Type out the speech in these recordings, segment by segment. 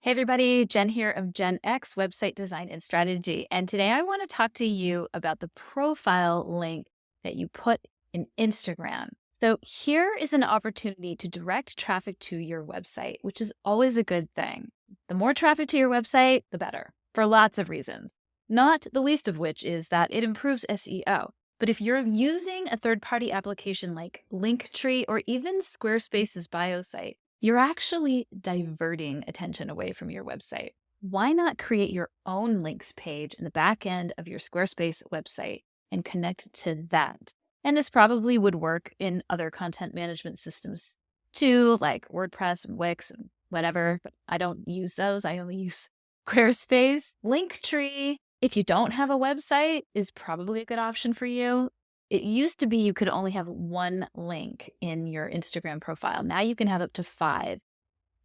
Hey everybody, Jen here of Gen X Website Design and Strategy. And today I want to talk to you about the profile link that you put in Instagram. So here is an opportunity to direct traffic to your website, which is always a good thing. The more traffic to your website, the better, for lots of reasons. Not the least of which is that it improves SEO. But if you're using a third-party application like Linktree or even Squarespace's bio site, you're actually diverting attention away from your website. Why not create your own links page in the back end of your Squarespace website and connect to that? And this probably would work in other content management systems too, like WordPress and Wix and whatever, but I don't use those. I only use Squarespace. Linktree, if you don't have a website, is probably a good option for you. It used to be you could only have one link in your Instagram profile. Now you can have up to 5.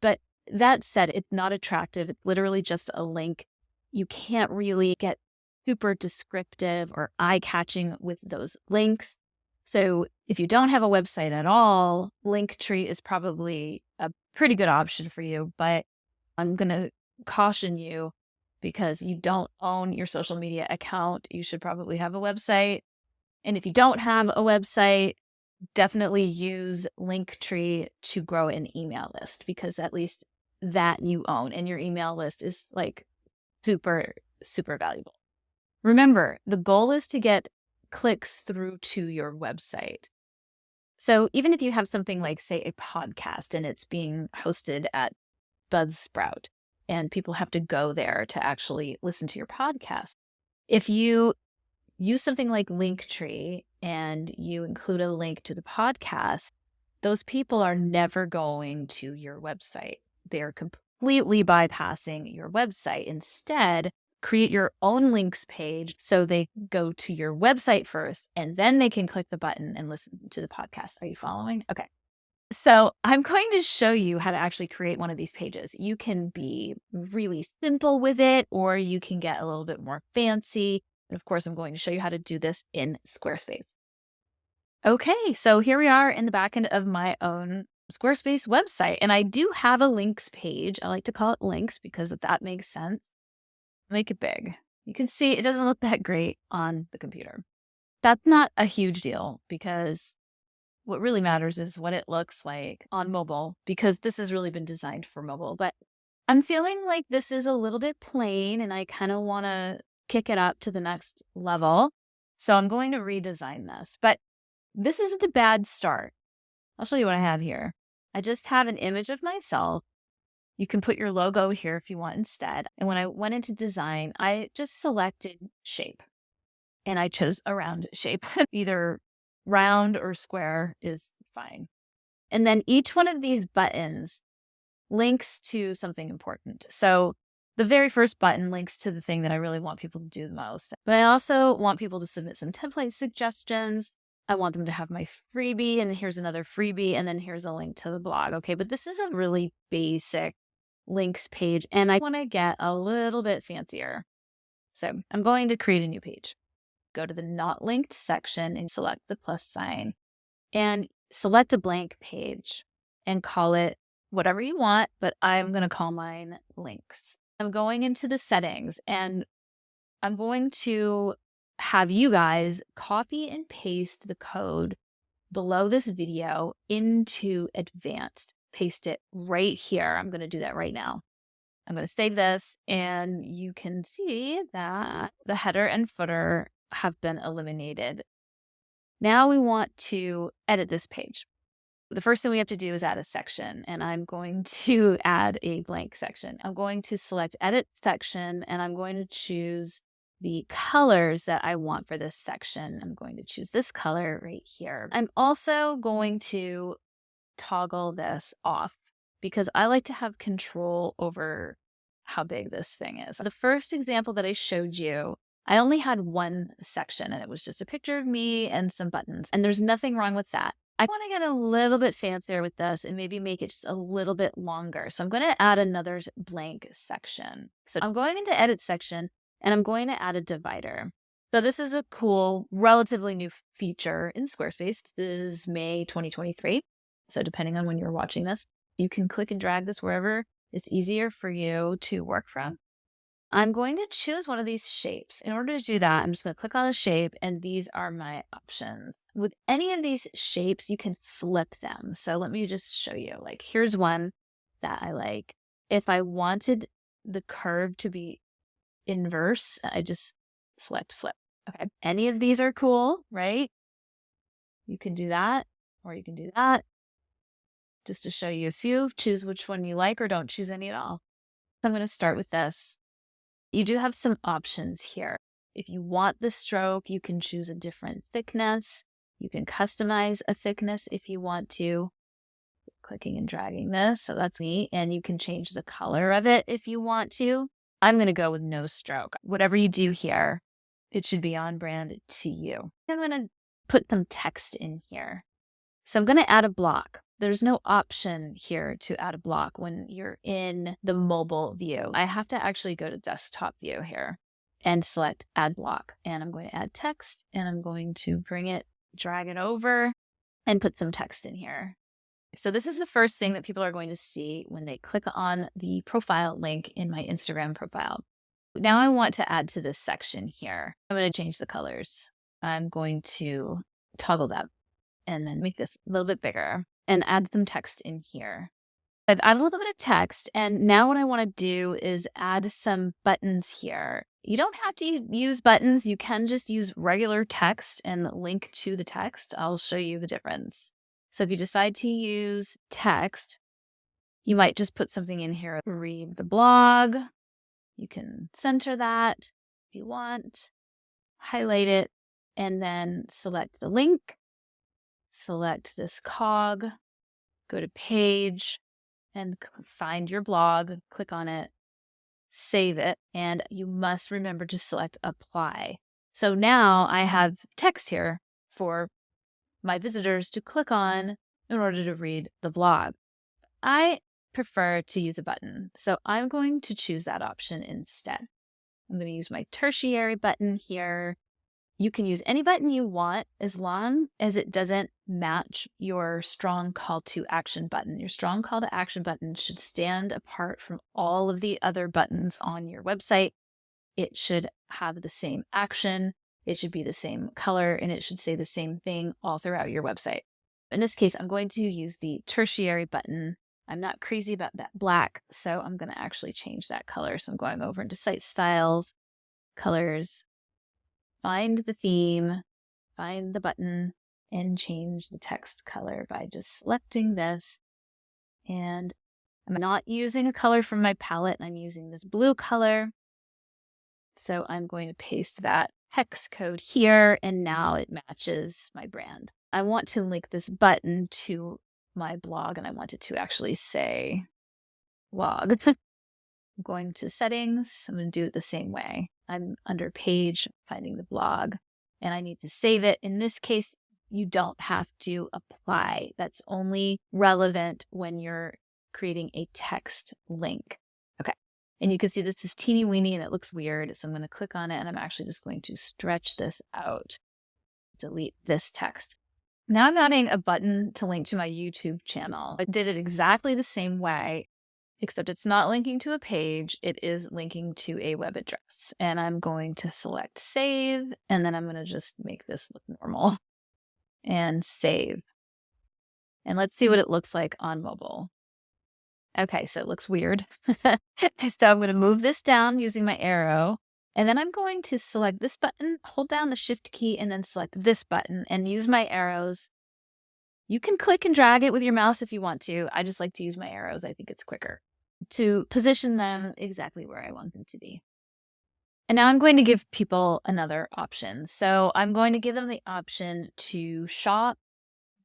But that said, it's not attractive. It's literally just a link. You can't really get super descriptive or eye-catching with those links. So if you don't have a website at all, Linktree is probably a pretty good option for you. But I'm going to caution you because you don't own your social media account. You should probably have a website. And if you don't have a website, definitely use Linktree to grow an email list because at least that you own and your email list is like super, super valuable. Remember, the goal is to get clicks through to your website. So even if you have something like, say, a podcast and it's being hosted at Buzzsprout and people have to go there to actually listen to your podcast, if you use something like Linktree and you include a link to the podcast, those people are never going to your website. They're completely bypassing your website. Instead, create your own links page so they go to your website first, and then they can click the button and listen to the podcast. Are you following? Okay. So I'm going to show you how to actually create one of these pages. You can be really simple with it, or you can get a little bit more fancy. And of course, I'm going to show you how to do this in Squarespace. Okay, so here we are in the back end of my own Squarespace website. And I do have a links page. I like to call it links because that makes sense. Make it big. You can see it doesn't look that great on the computer. That's not a huge deal because what really matters is what it looks like on mobile, because this has really been designed for mobile. But I'm feeling like this is a little bit plain and I kind of want to kick it up to the next level. So I'm going to redesign this, but this isn't a bad start. I'll show you what I have here. I just have an image of myself. You can put your logo here if you want instead. And when I went into design, I just selected shape and I chose a round shape. Either round or square is fine. And then each one of these buttons links to something important. So the very first button links to the thing that I really want people to do the most. But I also want people to submit some template suggestions. I want them to have my freebie, and here's another freebie, and then here's a link to the blog. Okay, but this is a really basic links page, and I want to get a little bit fancier. So I'm going to create a new page. Go to the not linked section and select the plus sign and select a blank page and call it whatever you want, but I'm going to call mine links. I'm going into the settings and I'm going to have you guys copy and paste the code below this video into advanced. Paste it right here. I'm going to do that right now. I'm going to save this and you can see that the header and footer have been eliminated. Now we want to edit this page. The first thing we have to do is add a section, and I'm going to add a blank section. I'm going to select edit section, and I'm going to choose the colors that I want for this section. I'm going to choose this color right here. I'm also going to toggle this off because I like to have control over how big this thing is. The first example that I showed you, I only had one section and it was just a picture of me and some buttons, and there's nothing wrong with that. I want to get a little bit fancier with this and maybe make it just a little bit longer. So I'm going to add another blank section. So I'm going into edit section and I'm going to add a divider. So this is a cool, relatively new feature in Squarespace. This is May 2023. So depending on when you're watching this, you can click and drag this wherever it's easier for you to work from. I'm going to choose one of these shapes. In order to do that, I'm just going to click on a shape, and these are my options. With any of these shapes, you can flip them. So let me just show you. Like, here's one that I like. If I wanted the curve to be inverse, I just select flip. Okay. Any of these are cool, right? You can do that, or you can do that. Just to show you a few, choose which one you like, or don't choose any at all. So I'm going to start with this. You do have some options here. If you want the stroke, you can choose a different thickness. You can customize a thickness if you want to. Clicking and dragging this, so that's neat. And you can change the color of it if you want to. I'm going to go with no stroke. Whatever you do here, it should be on brand to you. I'm going to put some text in here. So I'm going to add a block. There's no option here to add a block when you're in the mobile view. I have to actually go to desktop view here and select add block. And I'm going to add text, and I'm going to bring it, drag it over, and put some text in here. So this is the first thing that people are going to see when they click on the profile link in my Instagram profile. Now I want to add to this section here. I'm going to change the colors. I'm going to toggle them and then make this a little bit bigger and add some text in here. I've added a little bit of text, and now what I want to do is add some buttons here. You don't have to use buttons. You can just use regular text and link to the text. I'll show you the difference. So if you decide to use text, you might just put something in here. Read the blog. You can center that if you want, highlight it, and then select the link. Select this cog, go to page, and find your blog, click on it, save it, and you must remember to select apply. So now I have text here for my visitors to click on in order to read the blog. I prefer to use a button, so I'm going to choose that option instead. I'm going to use my tertiary button here. You can use any button you want as long as it doesn't match your strong call to action button. Your strong call to action button should stand apart from all of the other buttons on your website. It should have the same action, it should be the same color, and it should say the same thing all throughout your website. In this case, I'm going to use the tertiary button. I'm not crazy about that black, so I'm going to actually change that color. So I'm going over into Site Styles, Colors, find the theme, find the button, and change the text color by just selecting this. And I'm not using a color from my palette. I'm using this blue color. So I'm going to paste that hex code here, and now it matches my brand. I want to link this button to my blog, and I want it to actually say blog. I'm going to settings. I'm going to do it the same way. I'm under page, finding the blog, and I need to save it. In this case, you don't have to apply. That's only relevant when you're creating a text link. Okay. And you can see this is teeny weeny and it looks weird. So I'm going to click on it, and I'm actually just going to stretch this out. Delete this text. Now I'm adding a button to link to my YouTube channel. I did it exactly the same way, except it's not linking to a page. It is linking to a web address. And I'm going to select save, and then I'm going to just make this look normal and save. And let's see what it looks like on mobile. Okay, so it looks weird. So I'm going to move this down using my arrow, and then I'm going to select this button, hold down the shift key, and then select this button and use my arrows. You can click and drag it with your mouse if you want to. I just like to use my arrows. I think it's quicker to position them exactly where I want them to be. And now I'm going to give people another option. So I'm going to give them the option to shop,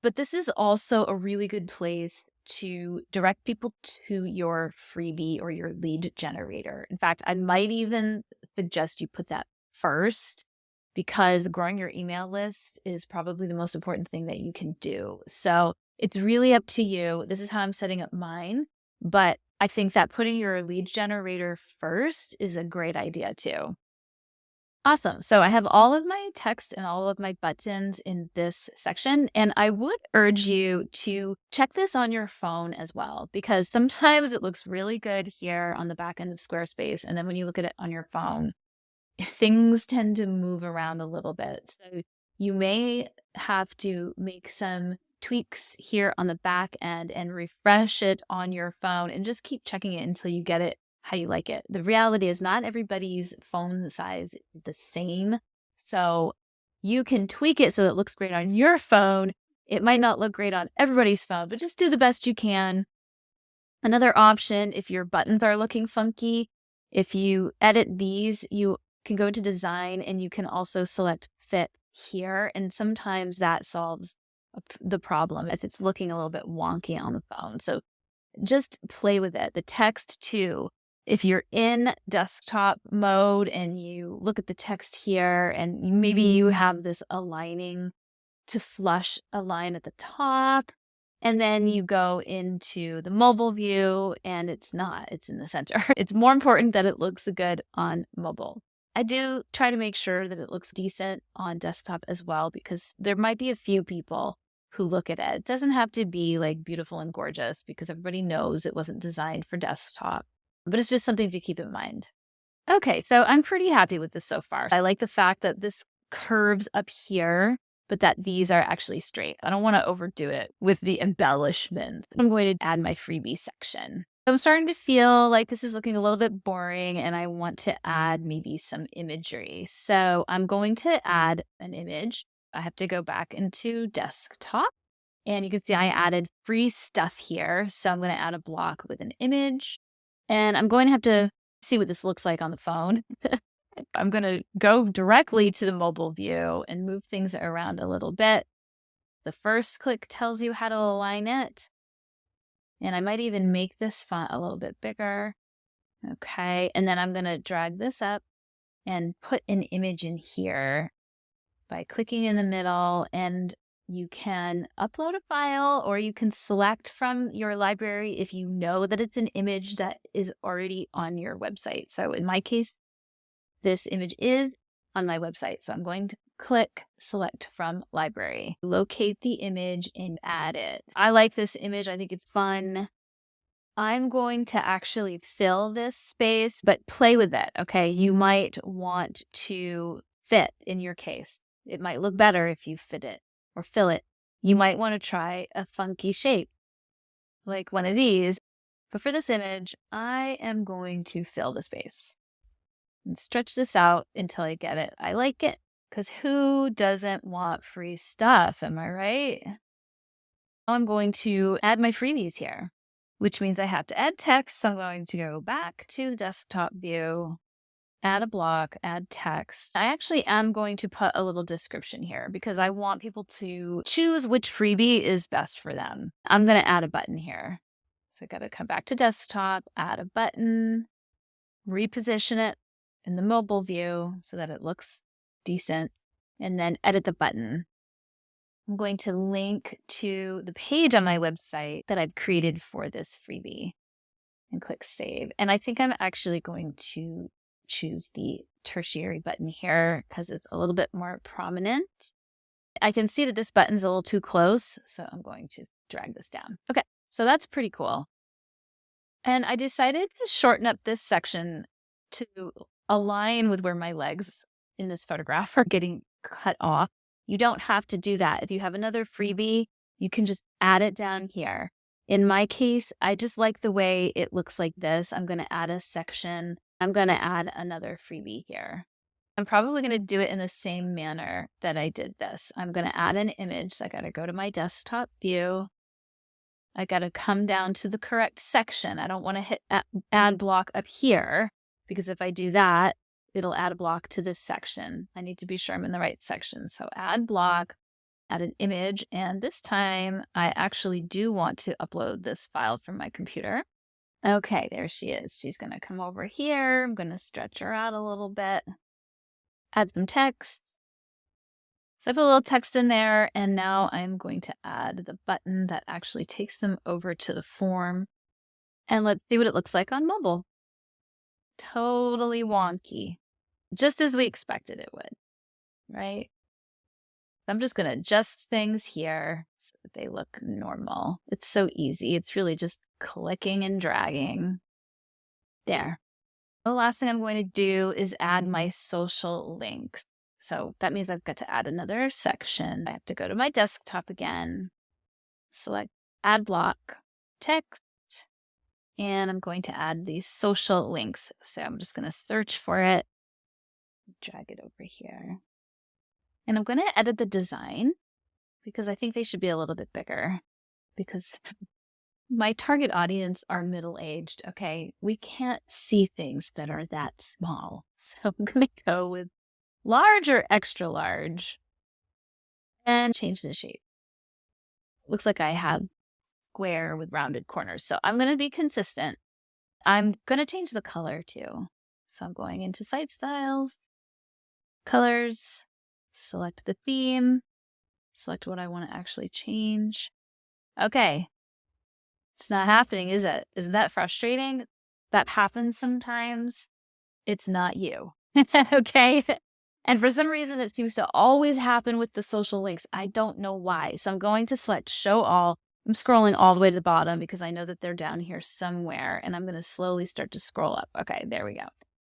but this is also a really good place to direct people to your freebie or your lead generator. In fact, I might even suggest you put that first, because growing your email list is probably the most important thing that you can do. So it's really up to you. This is how I'm setting up mine, but I think that putting your lead generator first is a great idea too. Awesome. So I have all of my text and all of my buttons in this section, and I would urge you to check this on your phone as well, because sometimes it looks really good here on the back end of Squarespace, and then when you look at it on your phone, things tend to move around a little bit. So you may have to make some tweaks here on the back end and refresh it on your phone and just keep checking it until you get it how you like it. The reality is not everybody's phone size is the same. So you can tweak it so it looks great on your phone. It might not look great on everybody's phone, but just do the best you can. Another option, if your buttons are looking funky, if you edit these, you can go to design and you can also select fit here. And sometimes that solves the problem if it's looking a little bit wonky on the phone. So just play with it. The text too. If you're in desktop mode and you look at the text here and maybe you have this aligning to flush a line at the top, and then you go into the mobile view and it's not, it's in the center. It's more important that it looks good on mobile. I do try to make sure that it looks decent on desktop as well, because there might be a few people who look at it. It doesn't have to be like beautiful and gorgeous because everybody knows it wasn't designed for desktop, but it's just something to keep in mind. Okay, so I'm pretty happy with this so far. I like the fact that this curves up here, but that these are actually straight. I don't want to overdo it with the embellishment. I'm going to add my freebie section. I'm starting to feel like this is looking a little bit boring and I want to add maybe some imagery. So I'm going to add an image. I have to go back into desktop and you can see I added free stuff here. So I'm going to add a block with an image and I'm going to have to see what this looks like on the phone. I'm going to go directly to the mobile view and move things around a little bit. The first click tells you how to align it. And I might even make this font a little bit bigger. Okay, and then I'm going to drag this up and put an image in here by clicking in the middle, and you can upload a file or you can select from your library if you know that it's an image that is already on your website. So in my case, this image is on my website. So I'm going to click select from library, locate the image and add it. I like this image. I think it's fun. I'm going to actually fill this space, but play with it. Okay. You might want to fit in your case. It might look better if you fit it or fill it. You might want to try a funky shape like one of these. But for this image, I am going to fill the space and stretch this out until I get it. I like it because who doesn't want free stuff? Am I right? Now I'm going to add my freebies here, which means I have to add text. So I'm going to go back to the desktop view, add a block, add text. I actually am going to put a little description here because I want people to choose which freebie is best for them. I'm going to add a button here. So I got to come back to desktop, add a button, reposition it in the mobile view so that it looks decent, and then edit the button. I'm going to link to the page on my website that I've created for this freebie and click save. And I think I'm actually going to choose the tertiary button here because it's a little bit more prominent. I can see that this button's a little too close, so I'm going to drag this down. Okay, so that's pretty cool. And I decided to shorten up this section to align with where my legs in this photograph are getting cut off. You don't have to do that. If you have another freebie, you can just add it down here. In my case, I just like the way it looks like this. I'm going to add a section. I'm going to add another freebie here. I'm probably going to do it in the same manner that I did this. I'm going to add an image. So I got to go to my desktop view. I got to come down to the correct section. I don't want to hit add block up here because if I do that, it'll add a block to this section. I need to be sure I'm in the right section. So add block, add an image. And this time I actually do want to upload this file from my computer. Okay, there she is. She's going to come over here. I'm going to stretch her out a little bit, add some text. So I put a little text in there, and now I'm going to add the button that actually takes them over to the form. And let's see what it looks like on mobile. Totally wonky. just as we expected it would, right? I'm just going to adjust things here so that they look normal. It's so easy. It's really just clicking and dragging. There. The last thing I'm going to do is add my social links. So that means I've got to add another section. I have to go to my desktop again, select add block, text, and I'm going to add these social links. So I'm just going to search for it, drag it over here. And I'm going to edit the design because I think they should be a little bit bigger because my target audience are middle-aged, okay? We can't see things that are that small. So I'm going to go with large or extra large and change the shape. Looks like I have square with rounded corners. So I'm going to be consistent. I'm going to change the color too. So I'm going into site styles, colors, select the theme, select what I want to actually change. Okay. It's not happening, is it? Isn't that frustrating? That happens sometimes. It's not you. Okay. And for some reason, it seems to always happen with the social links. I don't know why. So I'm going to select show all. I'm scrolling all the way to the bottom because I know that they're down here somewhere, and I'm going to slowly start to scroll up. Okay, there we go.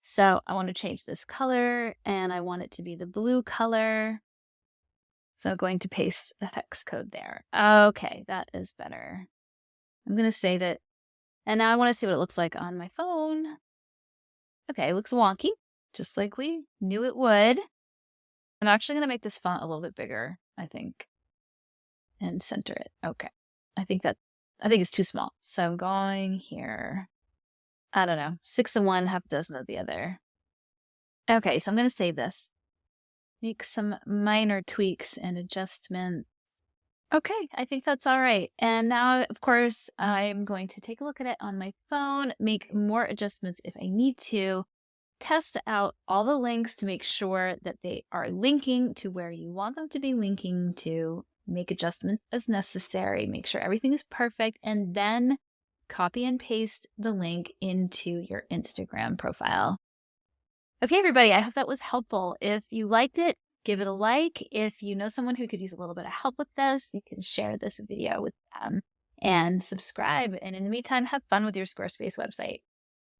So I want to change this color, and I want it to be the blue color. So I'm going to paste the hex code there. Okay, that is better. I'm going to save it. And now I want to see what it looks like on my phone. Okay, it looks wonky, just like we knew it would. I'm actually going to make this font a little bit bigger, I think, and center it. Okay. I think it's too small. So I'm going here. I don't know, 6 of one, half a dozen of the other. Okay, so I'm going to save this. Make some minor tweaks and adjustments. Okay, I think that's all right. And now, of course, I'm going to take a look at it on my phone, make more adjustments if I need to, test out all the links to make sure that they are linking to where you want them to be linking to, make adjustments as necessary, make sure everything is perfect, and then copy and paste the link into your Instagram profile. Okay, everybody, I hope that was helpful. If you liked it, give it a like. If you know someone who could use a little bit of help with this, you can share this video with them and subscribe. And in the meantime, have fun with your Squarespace website.